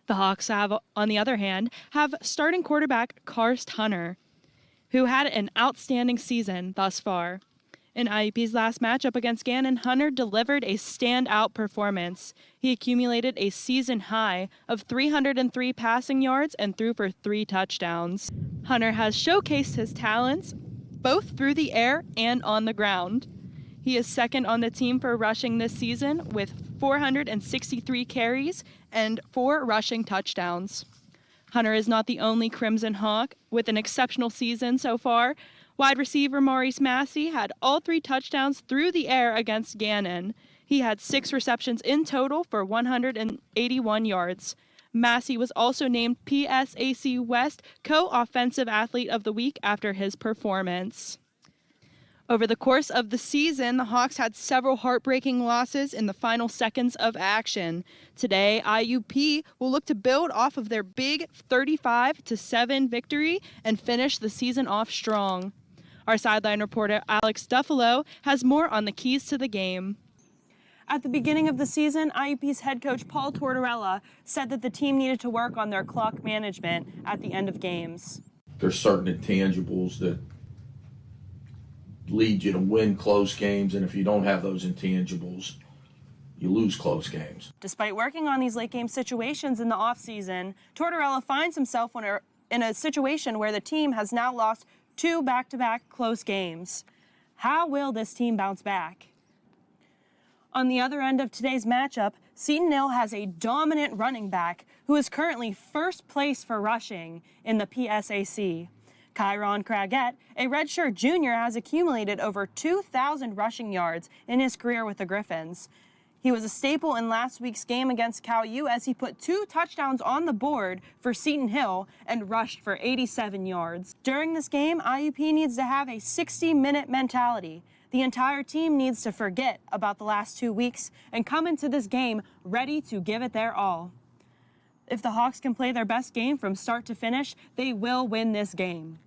The Hawks have, on the other hand, have starting quarterback Karst Hunter, who had an outstanding season thus far. In IUP's last matchup against Gannon, Hunter delivered a standout performance. He accumulated a season high of 303 passing yards and threw for 3 touchdowns. Hunter has showcased his talents both through the air and on the ground. He is second on the team for rushing this season with 463 carries and 4 rushing touchdowns. Hunter is not the only Crimson Hawk with an exceptional season so far. Wide receiver Maurice Massey had all 3 touchdowns through the air against Gannon. He had 6 receptions in total for 181 yards. Massey was also named PSAC West Co-Offensive Athlete of the Week after his performance. Over the course of the season, the Hawks had several heartbreaking losses in the final seconds of action. Today, IUP will look to build off of their big 35-7 victory and finish the season off strong. Our sideline reporter Alex Duffalo has more on the keys to the game. At the beginning of the season, IUP's head coach Paul Tortorella said that the team needed to work on their clock management at the end of games. There's certain intangibles that lead you to win close games, and if you don't have those intangibles, you lose close games. Despite working on these late game situations in the offseason, Tortorella finds himself in a situation where the team has now lost 2 back-to-back close games. How will this team bounce back? On the other end of today's matchup, Seton Hill has a dominant running back who is currently first place for rushing in the PSAC. Kyron Craggett, a redshirt junior, has accumulated over 2,000 rushing yards in his career with the Griffins. He was a staple in last week's game against Cal U as he put 2 touchdowns on the board for Seton Hill and rushed for 87 yards. During this game, IUP needs to have a 60-minute mentality. The entire team needs to forget about the last 2 weeks and come into this game ready to give it their all. If the Hawks can play their best game from start to finish, they will win this game.